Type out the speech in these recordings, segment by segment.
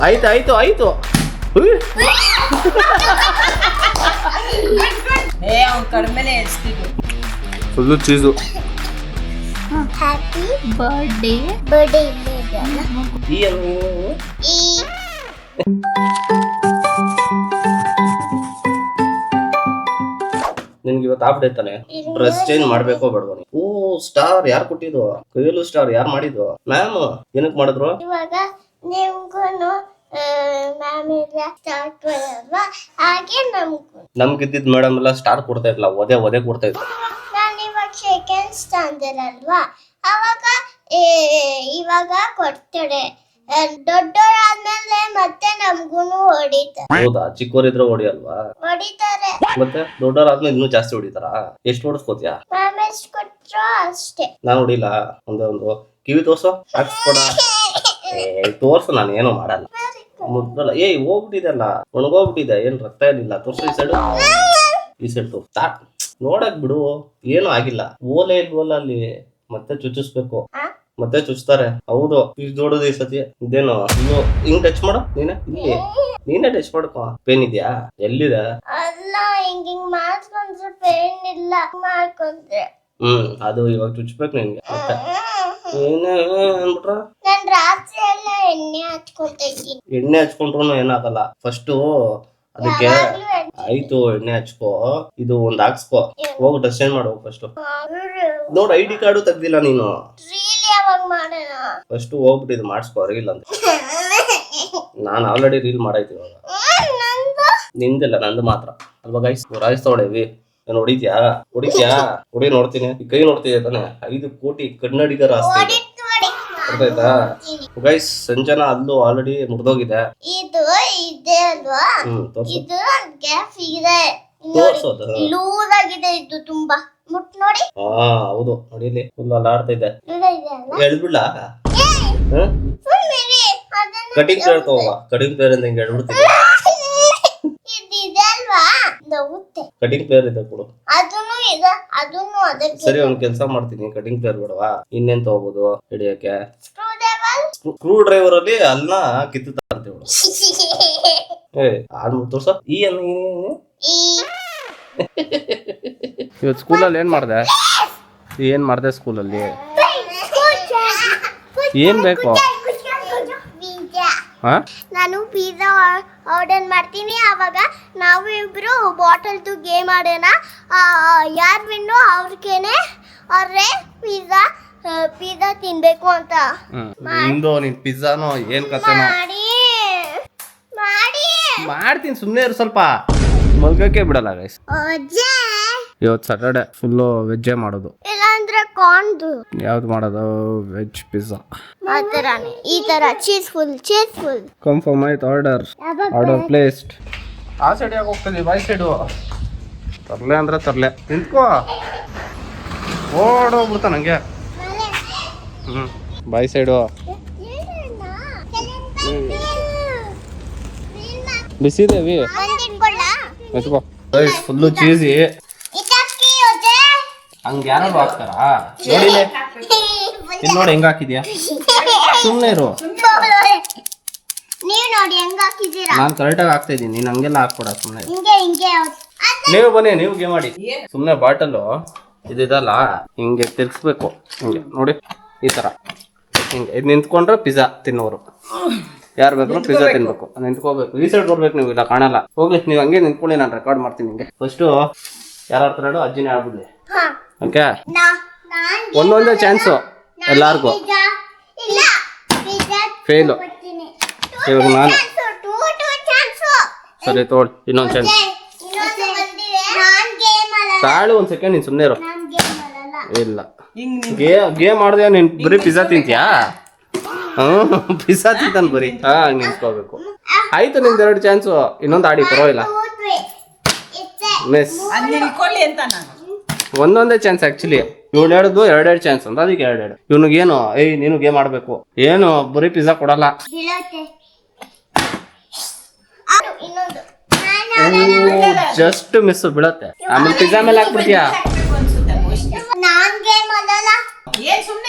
ಆಯ್ತು ಕಡಿಮೆನೆ ಎಡ್ಸ್ತಿದ್ರು. Full cheese. ಹ್ಯಾಪಿ ಬರ್ಡೇ ನಿನ್ಗೆ ಇವತ್ತು ಹಾಫ್ ಡೇ ತಾನೆ, ಡ್ರೆಸ್ ಚೇಂಜ್ ಮಾಡ್ಬೇಕೋ ಬೇಡವಾ? ಓ ಸ್ಟಾರ್ ಯಾರು ಕೊಟ್ಟಿದ್ದು? ಕೈಯಲ್ಲೂ ಸ್ಟಾರ್ ಯಾರು ಮಾಡಿದ್ದು? ಮ್ಯಾಮ್ ಏನಕ್ಕೆ ಮಾಡಿದ್ರು? ಇವಾಗ ನಿಮ್ಗೂ ಮ್ಯಾಮ್ ಎಲ್ಲ ಸ್ಟಾರ್ಟ್ ಅಲ್ವಾ, ಹಾಗೆ ನಮ್ಗಿದ್ದಿದ್ ಮೇಡಮ್ ಎಲ್ಲ ಸ್ಟಾರ್ ಕೊಡ್ತಾ ಇರ್ಲಿಲ್ಲ, ಒದೆ ಕೊಡ್ತಾ ಇದ್ರು. ನಾನು ಇವಾಗ ಸೆಕೆಂಡ್ ಸ್ಟ್ಯಾಂಡರ್ಡ್ ಅಲ್ವಾ, ಅವಾಗ ಇವಾಗ ಕೊಡ್ತಾರೆ. ದೊಡ್ಡವರಾದ್ಮೇಲೆ ಮತ್ತೆ ನಮ್ಗೂನು ಹೊಡಿತಾರೆ. ಹೌದಾ? ಚಿಕ್ಕವರಿದ್ರೆ ಹೊಡಿಯಲ್ವಾ? ಹೊಡಿತಾರೆ. ಮತ್ತೆ ದೊಡ್ಡವರಾದ್ಮೇಲೆ ಇನ್ನೂ ಜಾಸ್ತಿ ಹೊಡಿತಾರ? ಎಷ್ಟು ಹೊಡಿಸ್ಕೋತಿಯಾ? ಮ್ಯಾಮ್ ಎಷ್ಟು ಕೊಟ್ರು ಅಷ್ಟೇ. ನಾನು ಹೊಡಿಲ್ಲ. ಒಂದು ಕಿವಿ ತೋರ್ಸು, ಹಾಕ್ಸ್ಕೊಡ. ತೋರ್ಸು, ನಾನು ಏನೋ ಮಾಡಲ್ಲ. ಮುದ್ದಲ್ಲ. ಹೋಗ್ಬಿಟ್ಟಿದೆಲ್ಲ, ಒಣಗೋಗ್ಬಿಟ್ಟಿದೆ. ಏನ್ ರಕ್ತ ಏನಿಲ್ಲ. ತೋರ್ಸು ಈ ಸೈಡ್ ತೋರ್ಸು. ನೋಡಕ್ ಬಿಡು, ಏನು ಆಗಿಲ್ಲ. ಓಲೆ ಇಲ್ವಲ್ಲ ಅಲ್ಲಿ, ಮತ್ತೆ ಚುಚ್ಚಿಸ್ಬೇಕು. ಮತ್ತೆ ಚುಚ್ತಾರೆ. ಹೌದು, ಇಷ್ಟು ದೊಡ್ಡದು ಈ ಸತಿ. ಇದೇನು ಇನ್ನು ಹಿಂಗ್ ಟಚ್ ಮಾಡು. ನೀನೇ ಟಚ್ ಮಾಡ್ಕೊ. ಪೇನ್ ಇದೆಯಾ? ಎಲ್ಲಿದೆ? ಅಲ್ಲ, ಹಿಂಗಿಂಗ್ ಮಾಡ್ಕೊಂಡ್ರೆ ಪೇನ್ ಇಲ್ಲ, ಮಾಡ್ಕೊಂಡ್ರೆ. ಅದು ಇವಾಗ ಚುಚ್ಬೇಕು ನಿನ್ಗೆ. ಮತ್ತೆ ಏನೇ ಅನ್ಬಿಟ್ರ? ನಾನ್ ರಾತ್ರಿ ಎಲ್ಲ ಎಣ್ಣೆ ಹಚ್ಕೊಂತೀನಿ. ಎಣ್ಣೆ ಹಚ್ಕೊಂಡ್ರು ಏನಾಗಲ್ಲ. ಫಸ್ಟ್ ಅದಕ್ಕೆ ಆಯ್ತು, ಎಣ್ಣೆ ಹಚ್ಕೋ. ಇದು ಒಂದ್ ಹಾಕ್ಸ್ಕೋ. ಹೋಗು ಡ್ರೆಸ್ ಚೇಂಜ್ ಮಾಡು ಫಸ್ಟ್. ನೋಡ್, ID ಕಾರ್ಡು ತೆಗ್ದಿಲ್ಲ ನೀನು. ಫಸ್ಟ್ ಹೋಗ್ಬಿಟ್ಟು ಮಾಡ್ಸ್ಕೋ, ರೀಲ್ ಅಂತ. ನಾನು ಆಲ್ರೆಡಿ ರೀಲ್ ಮಾಡಾಯ್ತು ಇವಾಗ. ನಿಂದಿಲ್ಲ, ನಂದು ಮಾತ್ರ ಅಲ್ವಾ ಗೈಸ್? ರಾಯ್ಸ್ ತಗೊಳ್ಳೇವಿ. ನಾನು ಹೊಡಿತ್ಯಾ? ಹೊಡಿ ನೋಡ್ತೀನಿ. ಈ ಕೈ ನೋಡ್ತಿದ್ದೆ ತಾನೆ? 5 ಕೋಟಿ ಕನ್ನಡಿಗರ ಆಸ್ತಿ. ಗೊತ್ತಾಯ್ತಾ ಗೈಸ್? ಸಂಜನಾ ಅಲ್ಲೂ ಆಲ್ರೆಡಿ ಮುಗ್ದೋಗಿದೆ. ಇದು ಇದೆ ಅಲ್ವಾ, ಇದು ಗ್ಯಾಪ್ ಇದೆ. ತೋರ್ಸೋದು ಲೂಸ್ ಆಗಿದೆ ಇದು ತುಂಬಾ. ಮುಟ್ ನೋಡಿ. ಹೌದು, ನೋಡಿಲಿ ಫುಲ್ ಅಲ್ಲಾಡ್ತಾ ಇದೆ. ಎಳ್ಬಿಡ್ಲ? ಕಟಿಂಗ್ ಪ್ಲೇಯರ್ ತಗೋವಾ. ಕಟಿಂಗ್ ಪ್ಲೇಯರ್ ಅಂತ ಹಿಂಗೆ ಎಳ್ಬಿಡ್ತೀನಿ. ಕಟಿಂಗ್ ಪ್ಲೇಯರ್ ಇದೆ ಕೊಡು. ಸರಿ, ಒಂದ್ ಕೆಲ್ಸ ಮಾಡ್ತೀನಿ. ಕಟಿಂಗ್ ಪ್ಲೇಯರ್ ಬೇಡವಾ? ಇನ್ನೇನ್ ತಗೋಬಹುದು ಹಿಡಿಯಕ್ಕೆ? ಸ್ಕ್ರೂ ಡ್ರೈವರ್ ಅಲ್ಲಿ ಅಲ್ನ ಕಿತ್ತುತ್ತಾ ಅಂತೇಳು. ತೋರ್ಸ. ಇವತ್ತು ಸ್ಕೂಲಲ್ಲಿ ಏನ್ ಮಾಡ್ದೆ ಸ್ಕೂಲಲ್ಲಿ? ಏನ್ ಬೇಕು? ನಾನು ಪಿಜ್ಜಾ ಆರ್ಡರ್ ಮಾಡ್ತೀನಿ. ಅವಾಗ ನಾವು ಇಬ್ರು ಬಾಟಲ್ದು ಗೇಮ್ ಆಡೋಣ. ಯಾರು ವಿನ್ನು ಅವ್ರಿಗೇನೆ ಅವ್ರೆ ಪಿಜ್ಜಾ ತಿನ್ಬೇಕು ಅಂತ. ನಿನ್ ಪಿಜ್ಜಾನೋ ಏನ್ ಕಥೆನೋ ಮಾಡ್ತೀನಿ. ಸುಮ್ಮನೆ ಇರು, ಸ್ವಲ್ಪ ಮಲ್ಗಕ್ಕೆ ಬಿಡಲ್ಲ ಗೈಸ್. ಇವತ್ತು ಸ್ಯಾಟರ್ಡೆ ಫುಲ್ಲು ವೆಜ್ಜೇ ಮಾಡೋದು. ಇಲ್ಲಾಂದ್ರೆ ಕಾರ್ನ್ದು. ಯಾವ್ದು ಮಾಡೋದು? Veg pizza. ಈ ತರ ಚೀಸ್ ಫುಲ್. ಕನ್ಫರ್ಮ್ ಆಯ್ತು. Order placed. ಆ ಸೈಡ್ ಯಾಕೆ ಹೋಗ್ತದೆ? ಬಾಯ್ ಸೈಡು ತರ್ಲೆ ಅಂದ್ರೆ ತರ್ಲೆ. ನಿಂತ್ಕೋ, ಓಡೋಗ್ಬಿಡ್ತಾ ನಂಗೆ. ಬಾಯ್ ಸೈಡು ಬಿಸಿದೇವಿ. ಫುಲ್ಲು ಚೀಸಿ. ಹಂಗ ಯಾರು ಹಾಕ್ತಾರ? ನೋಡಿಲೆ, ಇಲ್ಲಿ ನೋಡಿ ಹೆಂಗ ಹಾಕಿದ್ಯಾ. ಸುಮ್ಮನೆ ಇರು, ನಾನು ಕರೆಕ್ಟಾಗಿ ಹಾಕ್ತಾ ಇದ್ದೀನಿ. ನೀನು ಹಂಗೆಲ್ಲ ಹಾಕ್ಕೊಡ. ಸುಮ್ಮನೆ ನೀವು ಬನ್ನಿ, ನೀವು ಗೇಮ್ ಮಾಡಿ. ಸುಮ್ಮನೆ ಬಾಟಲು ಇದಲ್ಲ, ಹಿಂಗೆ ತಿರ್ಗಿಸ್ಬೇಕು. ಹಿಂಗೆ ನೋಡಿ, ಈ ತರ ಹಿಂಗೆ. ಇದು ನಿಂತ್ಕೊಂಡ್ರೆ ಪಿಜ್ಜಾ ತಿನ್ನೋರು. ಯಾರು ಬೇಕಾದ್ರೂ ಪಿಜ್ಜಾ ತಿನ್ಬೇಕು. ನಿಂತ್ಕೋಬೇಕು. ಈ ಸೈಡ್ ಬರ್ಬೇಕು ನೀವು, ಇಲ್ಲ ಕಾಣಲ್ಲ. ಹೋಗ್ಲಿ, ನೀವು ಹಂಗೆ ನಿಂತ್ಕೊಳ್ಳಿ, ನಾನು ರೆಕಾರ್ಡ್ ಮಾಡ್ತೀನಿ ನಿಂಗೆ. ಫಸ್ಟು ಯಾರು ಆಡ್ತಾರೋ ಅಜ್ಜಿನೇ ಆಡ್ಬಿಡ್ಲಿ. ಓಕೆ, ಒಂದೊಂದೇ ಚಾನ್ಸು ಎಲ್ಲಾರ್ಗು. ಫೇಲು ಇವಾಗ ನಾನು. ಸರಿ ತೋಳ್, ಇನ್ನೊಂದು ಚಾನ್ಸ್ ತಾಳು. ಒಂದ್ ಸೆಕೆಂಡ್, ನೀನ್ ಸುಮ್ಮನೆ ಇರು. ಇಲ್ಲ, ಗೇಮ್ ಮಾಡಿದೆ. ನೀನ್ ಬರೀ ಪಿಜ್ಜಾ ತಿಂತೀಯಾ? ಪಿಜ್ಜಾ ತಿಂತಾನೆ ಬರೀ. ನಿಂತ್ಕೋಬೇಕು. ಆಯ್ತು, ನಿಮ್ದು 2 ಚಾನ್ಸು. ಇನ್ನೊಂದು ಆಡಿ, ಪರವಾಗಿಲ್ಲ. ಮಿಸ್ ಒಂದೊಂದೇ ಚಾನ್ಸ್ ಆಕ್ಚುಲಿ. ಇವ್ನು ಹೇಳಿದ್ದು 2 ಚಾನ್ಸ್ ಅಂತ, ಅದಕ್ಕೆ 2. ಇವ್ನಿಗೇನು ನೀನು ಗೇಮ್ ಆಡ್ಬೇಕು. ಏನು ಬರೀ ಪಿಜ್ಜಾ ಕೊಡಲ್ಲ. ಜಸ್ಟ್ ಮಿಸ್ ಬೀಳತ್ತೆ. ಆಮೇಲೆ ಪಿಜ್ಜಾ ಮೇಲೆ ಹಾಕ್ಬಿಡ್ತೀಯಾ?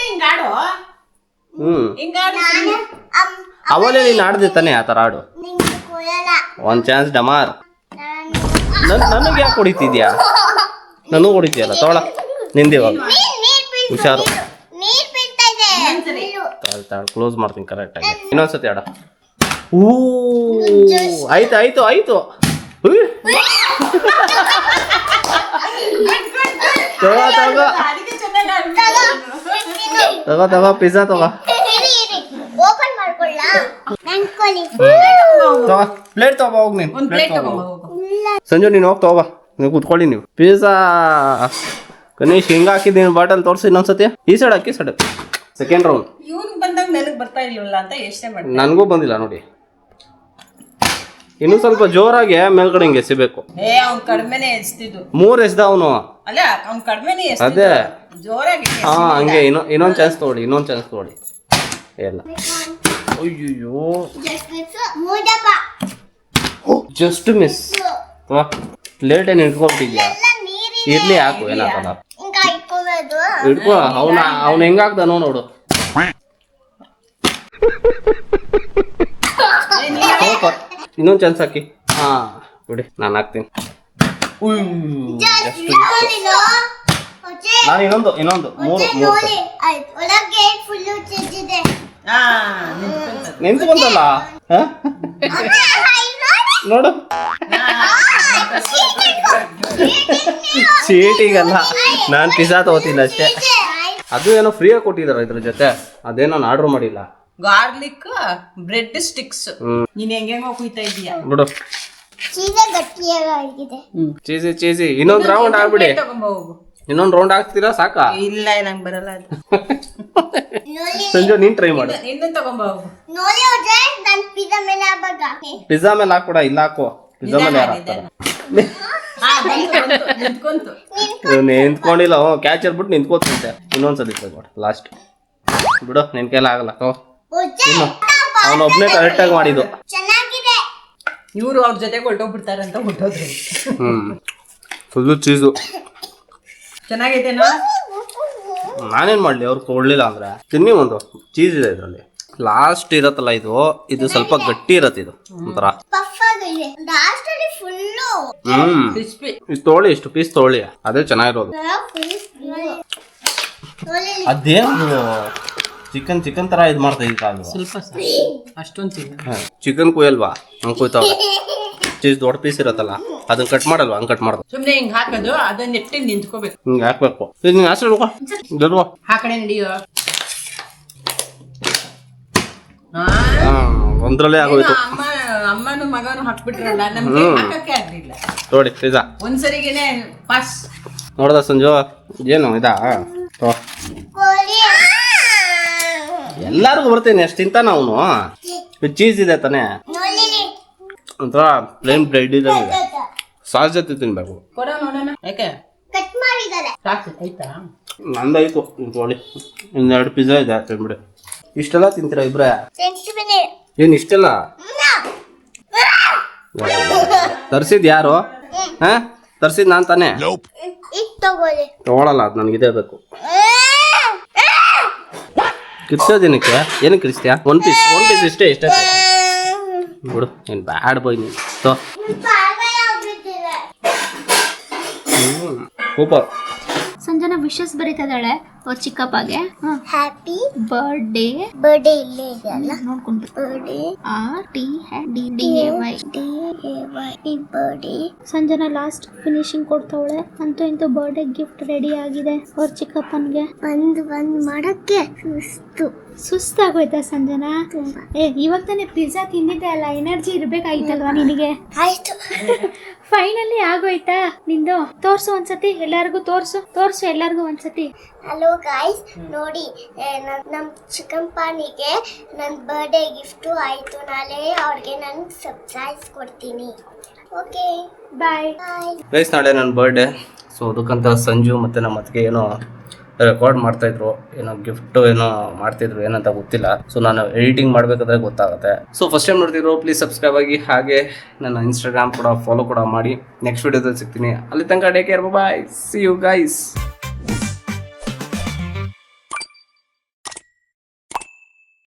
ಅವಲೇ ನೀನು ಆಡ್ದೆ ತಾನೆ ಆ ಥರ ಆಡು. ನಿಂಗೆ ಕೊಡಲ್ಲ. ಒಂದು ಚಾನ್ಸ್ ಡಮಾರ್. ನಾನು ನನಗೆ ಯಾಕೆ ಹೊಡಿತಿದ್ಯಾ? ನನಗೂ ಹೊಡಿತೀಯಲ್ಲ ತೋಳ ನಿಂದಿವಾಗ. ಹುಷಾರು. ನೀರ್ ಬೀಳ್ತಾ ಇದೆ. ತಾಳು ಕ್ಲೋಸ್ ಮಾಡ್ತೀನಿ ಕರೆಕ್ಟಾಗಿ. ಇನ್ನೊಂದ್ಸತಿ ಆಡ. ಊ ಆಯ್ತು ಆಯ್ತು ಆಯ್ತು. ಉಯ್. ತಗೋ ತಗೋ ಅದಕ್ಕೆ ಚೆನ್ನಾಗಿ ತಗೋ ತಗೋ ಪಿಜ್ಜಾ ತಗೋ. ಓಪನ್ ಮಾಡ್ಕೊಳ್ಳ. ಅನ್ಕೊಳ್ಳಿ. ತಗೋ ಪ್ಲೇಟ್ ತಗೋ ಹೋಗಿ ನೀನು. ಒಂದು ಪ್ಲೇಟ್ ತಗೊಂಬ ಹೋಗು. ಸಂಜು ನೀನು ಹೋಗಿ ತಗೋಬಾ. ನೀವು ಕೂತ್ಕೊಳ್ಳಿ ನೀವು. ಪಿಜ್ಜಾ ಗಣೇಶ್ ಹಿಂಗೆ ಹಾಕಿದ್ದೀನಿ ಬಾಟಲ್ ತೋರಿಸಿ ಇನ್ನೊಂದ್ಸತಿ. ಈ ಸೈಡ್ ಹಾಕಿ ಸೈಡ್. Second round. ಇವ್ನಿಗೆ ಬಂದಾಗ ನನಗೆ ಬರ್ತಾ ಇರ್ಲಿಲ್ಲ ಅಂತ ಯೋಚನೆ ಮಾಡ್ತೀನಿ. ನನಗೂ ಬಂದಿಲ್ಲ ನೋಡಿ. ಇನ್ನು ಸ್ವಲ್ಪ ಜೋರಾಗಿ ಮೇಲ್ಗಡೆ ಹಿಂಗೆ ಎಸಿಬೇಕು. ಅವ್ನು ಕಡಿಮೆನೆ ಎಸ್ತಿದ್ದು. 3 ಎಸ್ದ ಅವನು. ಅಲ್ಲ ಅವ್ನು ಕಡಿಮೆನೆ ಅದೇ ಜೋರಾಗಿ ಹಾ ಹಂಗೆ ಇನ್ನೊಂದು ಚಾನ್ಸ್ ತಗೊಳ್ಳಿ. ಇನ್ನೊಂದು ಚಾನ್ಸ್ ತಗೊಳ್ಳಿ. ಎಲ್ಲ ಅಯ್ಯೋ ಜಸ್ಟ್ ಮಿಸ್. ಪ್ಲೇಟ್ ಏನು ಇಟ್ಕೊಬಿಟ್ಟಿದ್ಯಾ? ಇರ್ಲಿ ಹಾಕು ಏನಾಗಲ್ಲ. ಇಟ್ಕೋ. ಅವ್ನು ಹೆಂಗಾಗ್ದಾನೋ ನೋಡು. ಇನ್ನೊಂದು ಚಾನ್ಸ್ ಹಾಕಿ. ಹಾ ಬಿಡಿ ನಾನು ಹಾಕ್ತೀನಿ. ನಾನು ಇನ್ನೊಂದು ಮೂರು ನಿಂತು ಬಂದಲ್ಲ ನೋಡು. ಚೀಟಿಗಲ್ಲ, ನಾನು ಪಿಜ್ಜಾ ತಗೋತೀನಿ ಅಷ್ಟೇ. ಅದು ಏನೋ ಫ್ರೀಯಾಗಿ ಕೊಟ್ಟಿದಾರ ಇದ್ರ ಜೊತೆ. ಅದೇನೋ ನಾನು ಆರ್ಡರ್ ಮಾಡಿಲ್ಲ. Garlic bread sticks. ನೀನ್ ಹೆಂಗೆಂಗೋ ಕುಯ್ತಾ ಇದೀಯಾ ಬಿಡು. ಚೀಸಿ ಇನ್ನೊಂದು ರೌಂಡ್ ಆಗ್ಬಿಡಿ. ತಗೊಂಬ ಹೋಗು. ಇನ್ನೊಂದು ರೌಂಡ್ ಆಗ್ತೀರಾ ಸಾಕಾ? ಇಲ್ಲ ನಂಗೆ ಬರಲ್ಲ ಅದು. ಸಂಜು ನೀನ್ ಟ್ರೈ ಮಾಡು. ಇನ್ನೊಂದು ತಗೊಂಬ ಹೋಗು. ಪಿಜ್ಜಾ ಮೇಲೆ ಹಾಕ್ಬಿಡ. ಇಲ್ಲ ಹಾಕೋ. ಪಿಜ್ಜಾ ಮೇಲೆ ಯಾರು ಹಾಕ್ತಾರೆ? ನಿಂತ್ಕೊಂಡಿಲ್ಲ. ಕ್ಯಾಚರ್ ಬಿಟ್ಟು ನಿಂತ್ಕೋತಂತೆ. ಇನ್ನೊಂದ್ಸಲಿ ತಗೋಣ ಲಾಸ್ಟ್. ಬಿಡು ನಿನ್ ಕೈಲ ಆಗಲ್ಲ. ಅವನೊಬ್ನೇ ಕರೆಕ್ಟಾಗಿ ಮಾಡಿದ್ದು. ಇವ್ರು ಅವ್ರ ಜೊತೆಗೆ ಹೊರಟೋಗ್ಬಿಡ್ತಾರೆ ಅಂತ ಹೊರಟೋದ್ರು. Full cheese ಚೆನ್ನಾಗೈತೆನಾ? ನಾನೇನ್ ಮಾಡ್ಲಿ? ಅವ್ರು ಕೊಡ್ಲಿಲ್ಲ ಅಂದ್ರೆ ತಿನ್ನಿ. ಒಂದು ಚೀಸ್ ಇದೆ ಇದರಲ್ಲಿ. ಲಾಸ್ಟ್ ಇರತ್ತಲ್ಲ ಇದು ಸ್ವಲ್ಪ ಗಟ್ಟಿ ಇರತ್ತೆ. ಇದು ಒಂಥರ ಇದು ತೊಗೊಳ್ಳಿ. ಇಷ್ಟು ಪೀಸ್ ತೊಗೊಳ್ಳಿ. ಅದೇ ಚೆನ್ನಾಗಿರೋದು. ಅದೇನು ಚಿಕನ್ ತರ ಇದು ಮಾಡ್ತಾ ಇದ್ದ. ಸ್ವಲ್ಪ ಅಷ್ಟೊಂದು ಚಿಕನ್ ಕುಯ್ಯಲ್ವಾ? ಹಂಗೆ ಕುಯ್ತಾವ. ಚೀಸ್ ದೊಡ್ಡ ಪೀಸ್ ಇರತ್ತಲ್ಲ ಅದನ್ನ ಕಟ್ ಮಾಡಲ್ವಾ? ಹಂಗೆ ಕಟ್ ಮಾಡೋದು. ಸುಮ್ನೆ ಹಿಂಗ್ ಹಾಕೋದು. ಅದನ್ನ ಎಟ್ಟಿ ನಿಂತ್ಕೋಬೇಕು. ಹಿಂಗೆ ಹಾಕ್ಬೇಕು. ನೀನು ಆಸೆ ಆ ಕಡೆ ನಡಿಯೋ. ಒಂದ್ರಲ್ಲೇ ಆಗೋಯ್ತು. ಅಮ್ಮನು ಮಗನು ಹಾಕ್ಬಿಟ್ರಲ್ಲ, ನಮ್ಗೆ ಹಾಕಕ್ಕೆ ಆಗ್ಲಿಲ್ಲ ನೋಡಿ ಪಿಜ್ಜಾ. ಒಂದ್ಸರಿಗೆನೆ ಪಾಸ್. ನೋಡ್ದ ಸಂಜು ಏನು ಇದಾ? ಎಲ್ಲಾರ್ಗು ಬರ್ತೀನಿ. ಎಷ್ಟು ತಿಂತಾನ ಅವನು. ಚೀಸ್ ಇದೆ ತಾನೆ. ಒಂಥರ ಪ್ಲೇನ್ ಬ್ರೆಡ್ ಇದೆ. ಸಾಸ್ ಜೊತೆ ತಿನ್ಬೇಕು. ಕೊಡ ನೋಡೋಣ. ಯಾಕೆ ಸಾಕು ಆಯ್ತಾ? ನಂದಾಯ್ತು. ನೋಡಿ ಇನ್ನೆರಡು ಪಿಜ್ಜಾ ಇದೆ. ತಿನ್ಬಿಡಿ. ಇಷ್ಟೆಲ್ಲ ತಿಂತೀರಾ ಇಬ್ರೆ? ಏನ್ ಇಷ್ಟೆಲ್ಲ ತರ್ಸಿದ್ ಯಾರು? ತರ್ಸಿದ್ ನಾನ್ ತಾನೆ. ತಗೊಳಲ್ಲ. ಅದು ನನಗಿದೆ ಬೇಕು. ಕಿರ್ಸೋದೇನಕ್ಕೆ? ಏನಕ್ಕೆ ಕಿರ್ಸ್ತೀಯಾ? ಒನ್ ಪೀಸ್ ಇಷ್ಟೇ ಬಿಡು. ಏನ್ ಬ್ಯಾಡ್ ಬಾಯ್ ನೀನು. ಸೂಪರ್. ಸಂಜನಾ ವಿಶಸ್ ಬರೀತಿದ್ದಾಳೆ ಅವ್ರ ಚಿಕ್ಕಪ್ಪಗೆ. ಹ್ಯಾಪಿ ಬರ್ಡೇ ಇಲ್ಲೇ ಇದೆಯಲ್ಲ ನೋಡ್ಕೊಂಡು. Birthday RTDAY birthday. Sanjana last finishing ಕೊಡ್ತಾವಳೆ. ಅಂತೂ ಇಂತೂ ಬರ್ಡೇ ಗಿಫ್ಟ್ ರೆಡಿ ಆಗಿದೆ ಅವ್ರ ಚಿಕ್ಕಪ್ಪನ್ಗೆ. ಒಂದ್ ಮಾಡಕ್ಕೆ ಸುಸ್ತಾಗೋಯ್ತಾ ಸಂಜನಾ? ಇವಾಗ ತಾನೇ ಪಿಜ್ಜಾ ತಿಂದಿದ್ದೆ ಅಲ್ಲ, ಎನರ್ಜಿ ಇರ್ಬೇಕಾಗಿತ್ತಲ್ವಾ ನಿನಗೆ? ಆಯ್ತು. ಫೈನಲಿ ಆಗೋಯ್ತಾ ನಿಂದು? ತೋರ್ಸು ಒಂದ್ಸತಿ ಎಲ್ಲಾರ್ಗು. ತೋರ್ಸು ಎಲ್ಲಾರ್ಗು ಒಂದ್ಸತಿ. ಹಲೋ ಗಾಯ್ಸ್, ನೋಡಿ ನಮ್ ಚಿಕ್ಕಪ್ಪನಿಗೆ ನನ್ನ ಬರ್ಡೇ ಗಿಫ್ಟು ಆಯ್ತು. ನಾಳೆ ಅವ್ರಿಗೆ ನಾನು ಸರ್ಪ್ರೈಸ್ ಕೊಡ್ತೀನಿ. Okay bye. ಗೈಸ್ ನಾಳೆ ನನ್ನ ಬರ್ಡೇ. ಸೊ ಅದಕ್ಕಂತ ಸಂಜು ಮತ್ತು ನಮ್ಮ ಅತ್ತಿಗೆ ಏನೋ ರೆಕಾರ್ಡ್ ಮಾಡ್ತಾಯಿದ್ರು. ಏನೋ ಗಿಫ್ಟು ಏನೋ ಮಾಡ್ತಿದ್ರು, ಏನಂತ ಗೊತ್ತಿಲ್ಲ. ಸೊ ನಾನು ಎಡಿಟಿಂಗ್ ಮಾಡಬೇಕಾದ್ರೆ ಗೊತ್ತಾಗುತ್ತೆ. ಸೊ ಫಸ್ಟ್ ಟೈಮ್ ನೋಡ್ತಿದ್ರು ಪ್ಲೀಸ್ ಸಬ್ಸ್ಕ್ರೈಬ್ ಆಗಿ. ಹಾಗೆ ನನ್ನ ಇನ್ಸ್ಟಾಗ್ರಾಮ್ ಕೂಡ ಫಾಲೋ ಕೂಡ ಮಾಡಿ. ನೆಕ್ಸ್ಟ್ ವಿಡಿಯೋದಲ್ಲಿ ಸಿಗ್ತೀನಿ. ಅಲ್ಲಿ ತನಕ take care. Bye. See you guys.